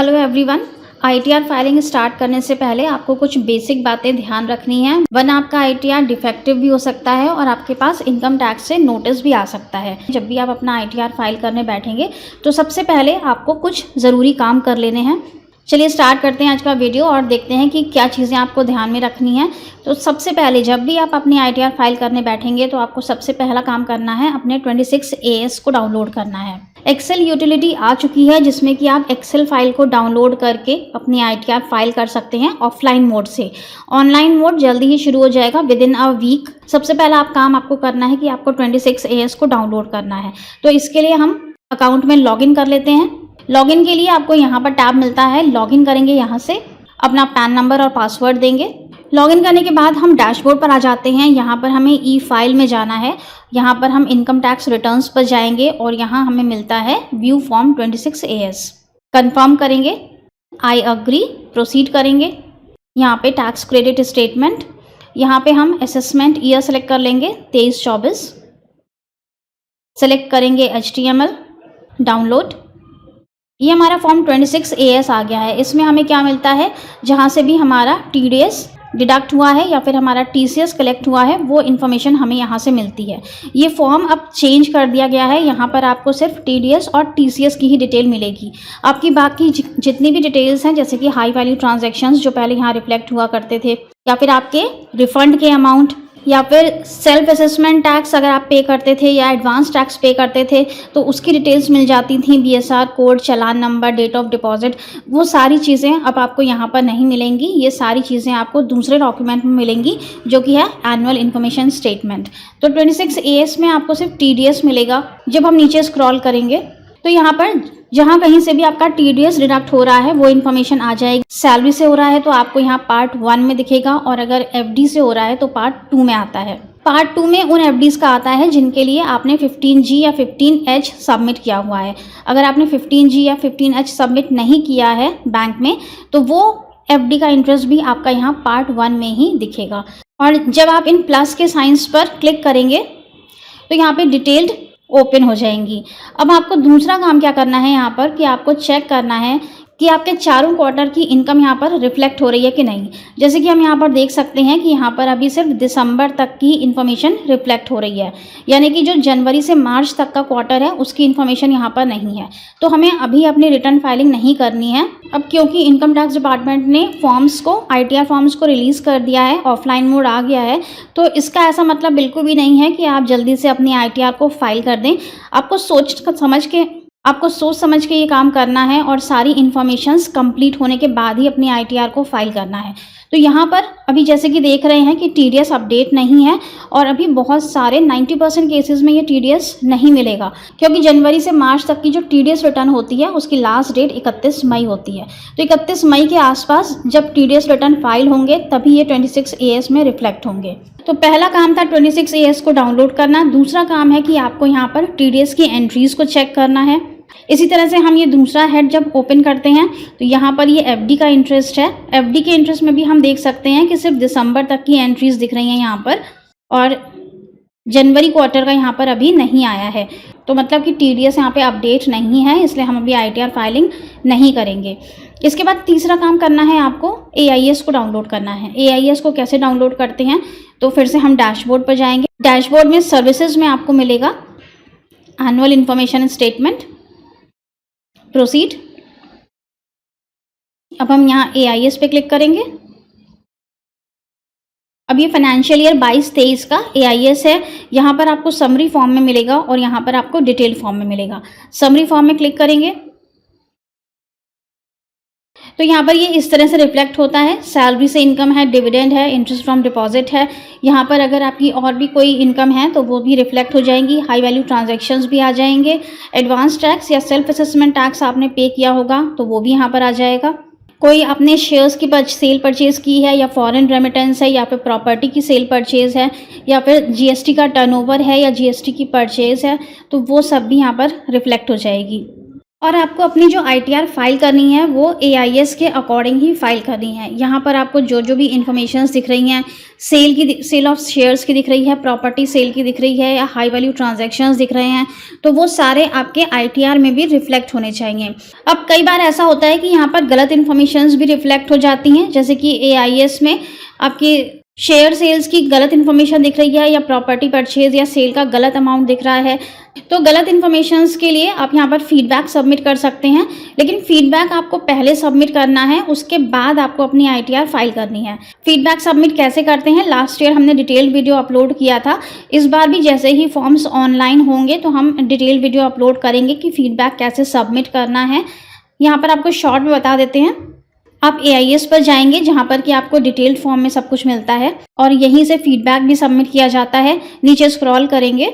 Hello everyone. ITR filing start करने से पहले आपको कुछ बेसिक बातें ध्यान रखनी है, वरना आपका आईटीआर डिफेक्टिव भी हो सकता है और आपके पास इनकम टैक्स से नोटिस भी आ सकता है। जब भी आप अपना आईटीआर फाइल करने बैठेंगे तो सबसे पहले आपको कुछ ज़रूरी काम कर लेने हैं। चलिए स्टार्ट करते हैं आज का वीडियो और देखते हैं कि क्या चीज़ें आपको ध्यान में रखनी है। तो सबसे पहले जब भी आप अपनी आईटीआर फाइल करने बैठेंगे तो आपको सबसे पहला काम करना है, अपने 26AS को डाउनलोड करना है। एक्सेल यूटिलिटी आ चुकी है जिसमें कि आप एक्सेल फाइल को डाउनलोड करके अपनी आईटीआर फाइल कर सकते हैं ऑफलाइन मोड से। ऑनलाइन मोड जल्दी ही शुरू हो जाएगा विद इन अ वीक। सबसे पहला काम आपको करना है कि आपको 26AS को डाउनलोड करना है। तो इसके लिए हम अकाउंट में लॉगिन कर लेते हैं। लॉगिन के लिए आपको यहाँ पर टैब मिलता है, लॉगिन करेंगे, यहाँ से अपना पैन नंबर और पासवर्ड देंगे। लॉगिन करने के बाद हम डैशबोर्ड पर आ जाते हैं। यहाँ पर हमें ई फाइल में जाना है। यहाँ पर हम इनकम टैक्स रिटर्न्स पर जाएंगे और यहाँ हमें मिलता है व्यू फॉर्म 26AS। कंफर्म करेंगे, आई अग्री, प्रोसीड करेंगे। यहाँ पे टैक्स क्रेडिट स्टेटमेंट, यहाँ पे हम असेसमेंट ईयर सेलेक्ट कर लेंगे 23-24। सेलेक्ट करेंगे HTML, डाउनलोड। ये हमारा फॉर्म 26AS आ गया है। इसमें हमें क्या मिलता है, जहाँ से भी हमारा TDS डिडक्ट हुआ है या फिर हमारा TCS कलेक्ट हुआ है वो इन्फॉर्मेशन हमें यहाँ से मिलती है। ये फॉर्म अब चेंज कर दिया गया है। यहाँ पर आपको सिर्फ TDS और TCS की ही डिटेल मिलेगी। आपकी बाकी जितनी भी डिटेल्स हैं, जैसे कि हाई वैल्यू ट्रांजैक्शंस जो पहले यहाँ रिफ्लेक्ट हुआ करते थे, या फिर आपके रिफंड के अमाउंट, या फिर सेल्फ असेसमेंट टैक्स अगर आप पे करते थे या एडवांस टैक्स पे करते थे तो उसकी डिटेल्स मिल जाती थी, BSR कोड, चालान नंबर, डेट ऑफ डिपॉजिट, वो सारी चीज़ें अब आपको यहाँ पर नहीं मिलेंगी। ये सारी चीज़ें आपको दूसरे डॉक्यूमेंट में मिलेंगी जो कि है एनुअल इन्फॉर्मेशन स्टेटमेंट। तो 26AS में आपको सिर्फ TDS मिलेगा। जब हम नीचे स्क्रॉल करेंगे तो यहाँ पर जहाँ कहीं से भी आपका TDS डिडक्ट हो रहा है वो इन्फॉर्मेशन आ जाएगी। सैलरी से हो रहा है तो आपको यहाँ पार्ट 1 में दिखेगा, और अगर FD से हो रहा है तो पार्ट 2 में आता है। पार्ट 2 में उन FDs का आता है जिनके लिए आपने 15G या 15H सबमिट किया हुआ है। अगर आपने 15G या 15H सबमिट नहीं किया है बैंक में तो वो FD का इंटरेस्ट भी आपका यहाँ पार्ट 1 में ही दिखेगा। और जब आप इन प्लस के साइंस पर क्लिक करेंगे तो यहाँ पे डिटेल्ड ओपन हो जाएंगी। अब आपको दूसरा काम क्या करना है यहाँ पर, कि आपको चेक करना है कि आपके चारों क्वार्टर की इनकम यहाँ पर रिफ्लेक्ट हो रही है कि नहीं। जैसे कि हम यहाँ पर देख सकते हैं कि यहाँ पर अभी सिर्फ दिसंबर तक की इन्फॉर्मेशन रिफ्लेक्ट हो रही है, यानी कि जो जनवरी से मार्च तक का क्वार्टर है उसकी इन्फॉर्मेशन यहाँ पर नहीं है। तो हमें अभी अपनी रिटर्न फाइलिंग नहीं करनी है अब, क्योंकि इनकम टैक्स डिपार्टमेंट ने फॉर्म्स को, आईटीआर फॉर्म्स को रिलीज़ कर दिया है, ऑफलाइन मोड आ गया है। तो इसका ऐसा मतलब बिल्कुल भी नहीं है कि आप जल्दी से अपनी आईटीआर को फाइल कर दें। आपको सोच समझ के ये काम करना है और सारी इन्फॉर्मेशंस कंप्लीट होने के बाद ही अपनी आईटीआर को फाइल करना है। तो यहाँ पर अभी जैसे कि देख रहे हैं कि TDS अपडेट नहीं है, और अभी बहुत सारे 90% केसेस में ये TDS नहीं मिलेगा, क्योंकि जनवरी से मार्च तक की जो TDS रिटर्न होती है उसकी लास्ट डेट 31 मई होती है। तो 31 मई के आसपास जब TDS रिटर्न फाइल होंगे तभी ये 26AS में रिफ्लेक्ट होंगे। तो पहला काम था 26AS को डाउनलोड करना। दूसरा काम है कि आपको यहाँ पर TDS की एंट्रीज को चेक करना है। इसी तरह से हम ये दूसरा हेड जब ओपन करते हैं तो यहाँ पर ये FD का इंटरेस्ट है। FD के इंटरेस्ट में भी हम देख सकते हैं कि सिर्फ दिसंबर तक की एंट्रीज दिख रही हैं यहाँ पर, और जनवरी क्वार्टर का यहाँ पर अभी नहीं आया है। तो मतलब कि TDS यहाँ पे अपडेट नहीं है, इसलिए हम अभी आईटीआर फाइलिंग नहीं करेंगे। इसके बाद तीसरा काम करना है, आपको AIS को डाउनलोड करना है। AIS को कैसे डाउनलोड करते हैं, तो फिर से हम डैशबोर्ड पर जाएंगे। डैशबोर्ड में सर्विसेज में आपको मिलेगा एनुअल इन्फॉर्मेशन स्टेटमेंट, प्रोसीड। अब हम यहाँ AIS पे क्लिक करेंगे। अब ये फाइनेंशियल ईयर 22-23 का AIS है। यहाँ पर आपको समरी फॉर्म में मिलेगा और यहाँ पर आपको डिटेल फॉर्म में मिलेगा। समरी फॉर्म में क्लिक करेंगे तो यहाँ पर ये इस तरह से रिफ्लेक्ट होता है। सैलरी से इनकम है, डिविडेंड है, इंटरेस्ट फ्रॉम डिपॉजिट है। यहाँ पर अगर आपकी और भी कोई इनकम है तो वो भी रिफ्लेक्ट हो जाएंगी। हाई वैल्यू ट्रांजैक्शंस भी आ जाएंगे। एडवांस टैक्स या सेल्फ असेसमेंट टैक्स आपने पे किया होगा तो वो भी यहाँ पर आ जाएगा। कोई अपने शेयर्स की सेल परचेज की है, या फॉरेन रेमिटेंस है, या फिर प्रॉपर्टी की सेल परचेज है, या फिर GST का टर्नओवर है, या GST की परचेज है, तो वो सब भी यहाँ पर रिफ्लेक्ट हो जाएगी। और आपको अपनी जो आईटीआर फाइल करनी है वो एआईएस के अकॉर्डिंग ही फाइल करनी है। यहाँ पर आपको जो भी इंफॉर्मेशंस दिख रही हैं, सेल ऑफ शेयर्स की दिख रही है, प्रॉपर्टी सेल की दिख रही है या हाई वैल्यू ट्रांजैक्शंस दिख रहे हैं, तो वो सारे आपके आईटीआर में भी रिफ्लेक्ट होने चाहिए। अब कई बार ऐसा होता है कि यहाँ पर गलत इन्फॉर्मेशंस भी रिफ्लेक्ट हो जाती हैं, जैसे कि एआईएस में आपकी शेयर सेल्स की गलत इन्फॉर्मेशन दिख रही है या प्रॉपर्टी परचेज या सेल का गलत अमाउंट दिख रहा है। तो गलत इन्फॉर्मेशंस के लिए आप यहाँ पर फीडबैक सबमिट कर सकते हैं, लेकिन फीडबैक आपको पहले सबमिट करना है, उसके बाद आपको अपनी आईटीआर फाइल करनी है। फीडबैक सबमिट कैसे करते हैं, लास्ट ईयर हमने डिटेल वीडियो अपलोड किया था। इस बार भी जैसे ही फॉर्म्स ऑनलाइन होंगे तो हम डिटेल वीडियो अपलोड करेंगे कि फीडबैक कैसे सबमिट करना है। यहाँ पर आपको शॉर्ट में बता देते हैं। आप एआईएस पर जाएंगे जहाँ पर कि आपको डिटेल्ड फॉर्म में सब कुछ मिलता है और यहीं से फीडबैक भी सबमिट किया जाता है। नीचे स्क्रॉल करेंगे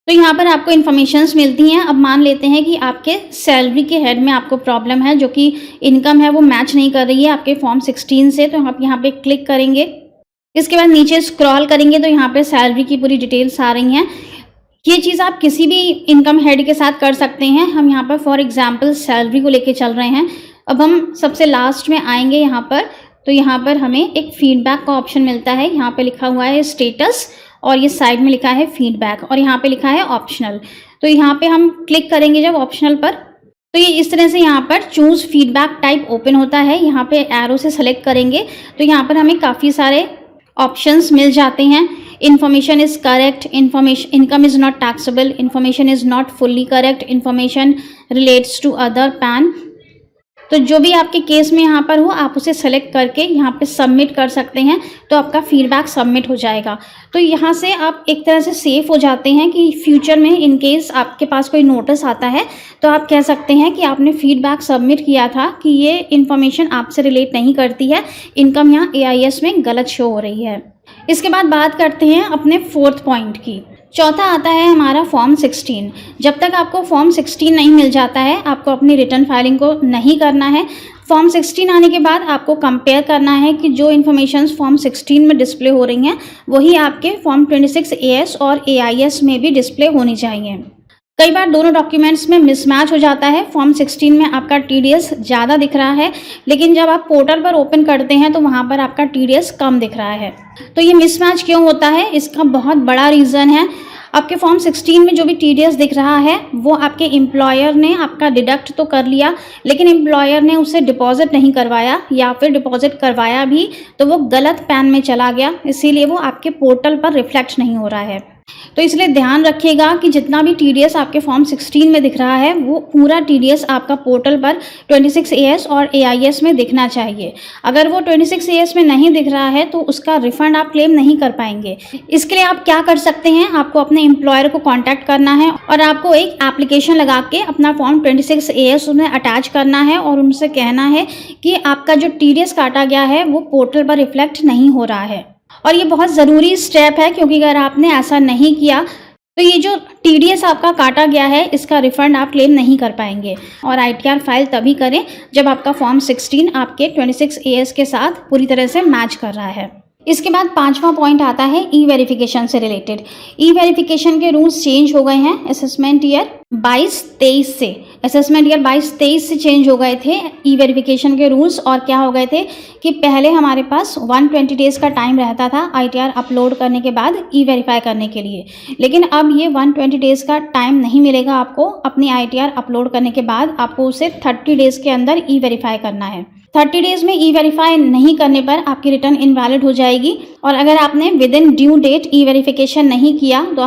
तो यहाँ पर आपको इन्फॉर्मेशंस मिलती हैं। अब मान लेते हैं कि आपके सैलरी के हेड में आपको प्रॉब्लम है, जो कि इनकम है वो मैच नहीं कर रही है आपके फॉर्म 16 से, तो आप यहाँ पे क्लिक करेंगे। इसके बाद नीचे स्क्रॉल करेंगे तो यहाँ पे सैलरी की पूरी डिटेल्स आ रही हैं। ये चीज़ आप किसी भी इनकम हेड के साथ कर सकते हैं। हम यहाँ पर फॉर एग्जाम्पल सैलरी को लेके चल रहे हैं। अब हम सबसे लास्ट में आएंगे यहाँ पर, तो यहाँ पर हमें एक फीडबैक का ऑप्शन मिलता है। यहाँ पे लिखा हुआ है स्टेटस और ये साइड में लिखा है फीडबैक और यहाँ पे लिखा है ऑप्शनल। तो यहाँ पे हम क्लिक करेंगे जब ऑप्शनल पर, तो ये इस तरह से यहाँ पर चूज फीडबैक टाइप ओपन होता है। यहाँ पे एरो से सेलेक्ट करेंगे तो यहाँ पर हमें काफ़ी सारे ऑप्शंस मिल जाते हैं। Information is correct, income is not taxable, information is not fully correct, information relates to other PAN. तो जो भी आपके केस में यहाँ पर हो आप उसे सेलेक्ट करके यहाँ पे सबमिट कर सकते हैं, तो आपका फीडबैक सबमिट हो जाएगा। तो यहाँ से आप एक तरह से सेफ हो जाते हैं कि फ्यूचर में इन केस आपके पास कोई नोटिस आता है तो आप कह सकते हैं कि आपने फीडबैक सबमिट किया था कि ये इन्फॉर्मेशन आपसे रिलेट नहीं करती है, इनकम यहाँ एआईएस में गलत शो हो रही है। इसके बाद बात करते हैं अपने 4th पॉइंट की। चौथा आता है हमारा फॉर्म 16। जब तक आपको फॉर्म 16 नहीं मिल जाता है आपको अपनी रिटर्न फाइलिंग को नहीं करना है। फॉर्म 16 आने के बाद आपको कंपेयर करना है कि जो इन्फॉर्मेशन फॉर्म 16 में डिस्प्ले हो रही हैं वही आपके फॉर्म 26 AS और AIS में भी डिस्प्ले होनी चाहिए। कई बार दोनों डॉक्यूमेंट्स में मिसमैच हो जाता है। फॉर्म 16 में आपका TDS ज़्यादा दिख रहा है, लेकिन जब आप पोर्टल पर ओपन करते हैं तो वहाँ पर आपका TDS कम दिख रहा है। तो ये मिसमैच क्यों होता है, इसका बहुत बड़ा रीज़न है आपके फॉर्म 16 में जो भी TDS दिख रहा है वो आपके एम्प्लॉयर ने आपका डिडक्ट तो कर लिया, लेकिन एम्प्लॉयर ने उसे डिपॉजिट नहीं करवाया, या फिर डिपॉजिट करवाया भी तो वो गलत पैन में चला गया, इसीलिए वो आपके पोर्टल पर रिफ्लेक्ट नहीं हो रहा है। तो इसलिए ध्यान रखिएगा कि जितना भी TDS आपके फॉर्म 16 में दिख रहा है वो पूरा TDS आपका पोर्टल पर 26 AS और AIS में दिखना चाहिए। अगर वो 26 AS में नहीं दिख रहा है तो उसका रिफंड आप क्लेम नहीं कर पाएंगे। इसके लिए आप क्या कर सकते हैं, आपको अपने एम्प्लॉयर को कॉन्टैक्ट करना है और आपको एक एप्लीकेशन लगा के अपना फॉर्म 26 AS उन्हें अटैच करना है और उनसे कहना है कि आपका जो TDS काटा गया है वो पोर्टल पर रिफ्लेक्ट नहीं हो रहा है। और ये बहुत ज़रूरी स्टेप है, क्योंकि अगर आपने ऐसा नहीं किया तो ये जो TDS आपका काटा गया है इसका रिफंड आप क्लेम नहीं कर पाएंगे। और ITR फाइल तभी करें जब आपका फॉर्म 16 आपके 26 AS के साथ पूरी तरह से मैच कर रहा है। इसके बाद 5वां पॉइंट आता है ई-वेरिफिकेशन से रिलेटेड। ई-वेरिफिकेशन के रूल्स चेंज हो गए हैं असेसमेंट ईयर 22-23 से। असेसमेंट ईयर 22-23 से चेंज हो गए थे ई-वेरिफिकेशन के रूल्स। और क्या हो गए थे कि पहले हमारे पास 120 डेज़ का टाइम रहता था ITR अपलोड करने के बाद ई-वेरीफाई करने के लिए, लेकिन अब ये 120 डेज़ का टाइम नहीं मिलेगा आपको। अपनी ITR अपलोड करने के बाद आपको उसे 30 डेज़ के अंदर ई-वेरीफाई करना है। 30 डेज़ में ई-वेरीफाई नहीं करने पर आपकी रिटर्न इनवैलिड हो जाएगी। और अगर आपने विद इन ड्यू डेट ई-वेरिफिकेशन नहीं किया तो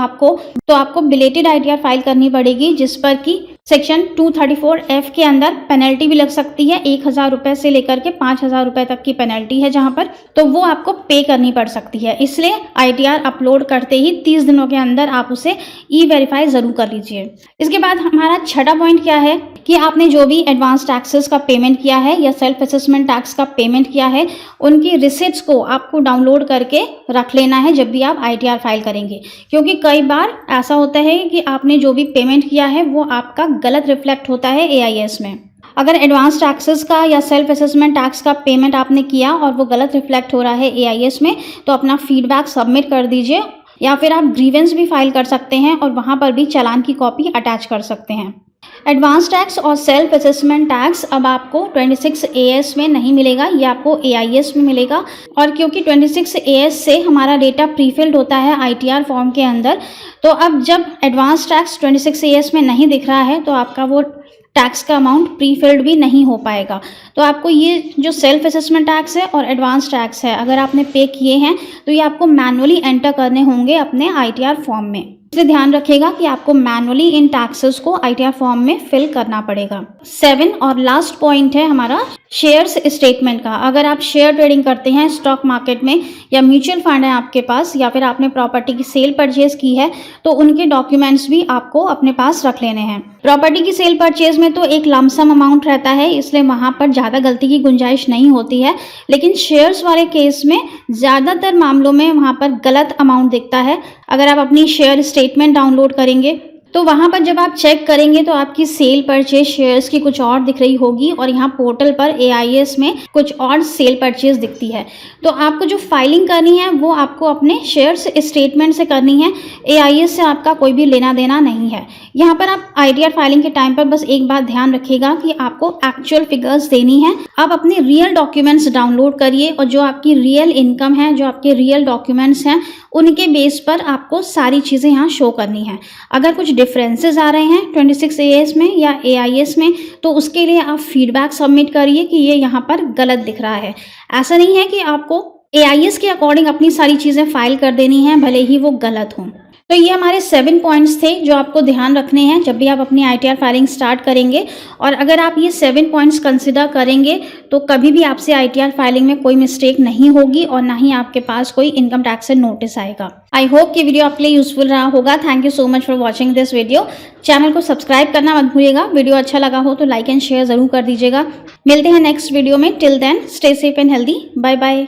आपको बिलेटेड ITR फाइल करनी पड़ेगी, जिस पर कि सेक्शन 234F के अंदर पेनल्टी भी लग सकती है। 1000 रुपये से लेकर के 5000 रुपये तक की पेनल्टी है जहां पर, तो वो आपको पे करनी पड़ सकती है। इसलिए ITR अपलोड करते ही 30 दिनों के अंदर आप उसे ई-वेरीफाई ज़रूर कर लीजिए। इसके बाद हमारा छठा पॉइंट क्या है कि आपने जो भी एडवांस टैक्सेस का पेमेंट किया है या सेल्फ असेसमेंट टैक्स का पेमेंट किया है उनकी रिसिप्ट्स को आपको डाउनलोड करके रख लेना है जब भी आप ITR फाइल करेंगे, क्योंकि कई बार ऐसा होता है कि आपने जो भी पेमेंट किया है वो आपका गलत रिफ्लेक्ट होता है AIS में। अगर एडवांस टैक्सेस का या सेल्फ असेसमेंट टैक्स का पेमेंट आपने किया और वो गलत रिफ्लेक्ट हो रहा है AIS में, तो अपना फीडबैक सबमिट कर दीजिए, या फिर आप ग्रीवेंस भी फाइल कर सकते हैं और वहाँ पर भी चालान की कॉपी अटैच कर सकते हैं। एडवांस टैक्स और सेल्फ असेसमेंट टैक्स अब आपको 26 AS में नहीं मिलेगा, ये आपको AIS में मिलेगा। और क्योंकि 26 AS से हमारा डेटा प्रीफिल्ड होता है ITR फॉर्म के अंदर, तो अब जब एडवांस टैक्स 26 AS में नहीं दिख रहा है तो आपका वो टैक्स का अमाउंट प्रीफिल्ड भी नहीं हो पाएगा। तो आपको ये जो सेल्फ असेसमेंट टैक्स है और एडवांस टैक्स है, अगर आपने पे किए हैं तो ये आपको मैनुअली एंटर करने होंगे अपने ITR फॉर्म में। इसलिए ध्यान रखिएगा कि आपको मैनुअली इन टैक्सेस को ITR फॉर्म में फिल करना पड़ेगा। 7 और लास्ट पॉइंट है हमारा शेयर्स स्टेटमेंट का। अगर आप शेयर ट्रेडिंग करते हैं स्टॉक मार्केट में, या म्यूचुअल फंड है आपके पास, या फिर आपने प्रॉपर्टी की सेल परचेज की है, तो उनके डॉक्यूमेंट्स भी आपको अपने पास रख लेने हैं। प्रॉपर्टी की सेल परचेज में तो एक लमसम अमाउंट रहता है, इसलिए वहां पर ज़्यादा गलती की गुंजाइश नहीं होती है, लेकिन शेयर्स वाले केस में ज़्यादातर मामलों में वहां पर गलत अमाउंट दिखता है। अगर आप अपनी शेयर स्टेटमेंट डाउनलोड करेंगे तो वहाँ पर जब आप चेक करेंगे तो आपकी सेल परचेज शेयर्स की कुछ और दिख रही होगी, और यहाँ पोर्टल पर AIS में कुछ और सेल परचेज दिखती है। तो आपको जो फाइलिंग करनी है वो आपको अपने शेयर्स स्टेटमेंट से करनी है, AIS से आपका कोई भी लेना देना नहीं है। यहाँ पर आप ITR फाइलिंग के टाइम पर बस एक बात ध्यान रखिएगा कि आपको एक्चुअल फिगर्स देनी है। आप अपने रियल डॉक्यूमेंट्स डाउनलोड करिए, और जो आपकी रियल इनकम है, जो आपके रियल डॉक्यूमेंट्स हैं, उनके बेस पर आपको सारी चीज़ें यहाँ शो करनी है। अगर कुछ डिफरेंसेस आ रहे हैं 26 AS में या AIS में, तो उसके लिए आप फीडबैक सबमिट करिए कि ये यहाँ पर गलत दिख रहा है। ऐसा नहीं है कि आपको AIS के अकॉर्डिंग अपनी सारी चीज़ें फाइल कर देनी है, भले ही वो गलत हों। तो ये हमारे 7 पॉइंट्स थे जो आपको ध्यान रखने हैं जब भी आप अपनी ITR फाइलिंग स्टार्ट करेंगे। और अगर आप ये 7 पॉइंट्स कंसिडर करेंगे तो कभी भी आपसे ITR फाइलिंग में कोई मिस्टेक नहीं होगी, और ना ही आपके पास कोई इनकम टैक्स से नोटिस आएगा। आई होप कि वीडियो आपके लिए यूजफुल रहा होगा। Thank you so much for watching this video. Channel को सब्सक्राइब करना मत भूलिएगा। वीडियो अच्छा लगा हो तो लाइक एंड शेयर जरूर कर दीजिएगा। मिलते हैं नेक्स्ट वीडियो में। Till then stay safe and healthy. Bye bye.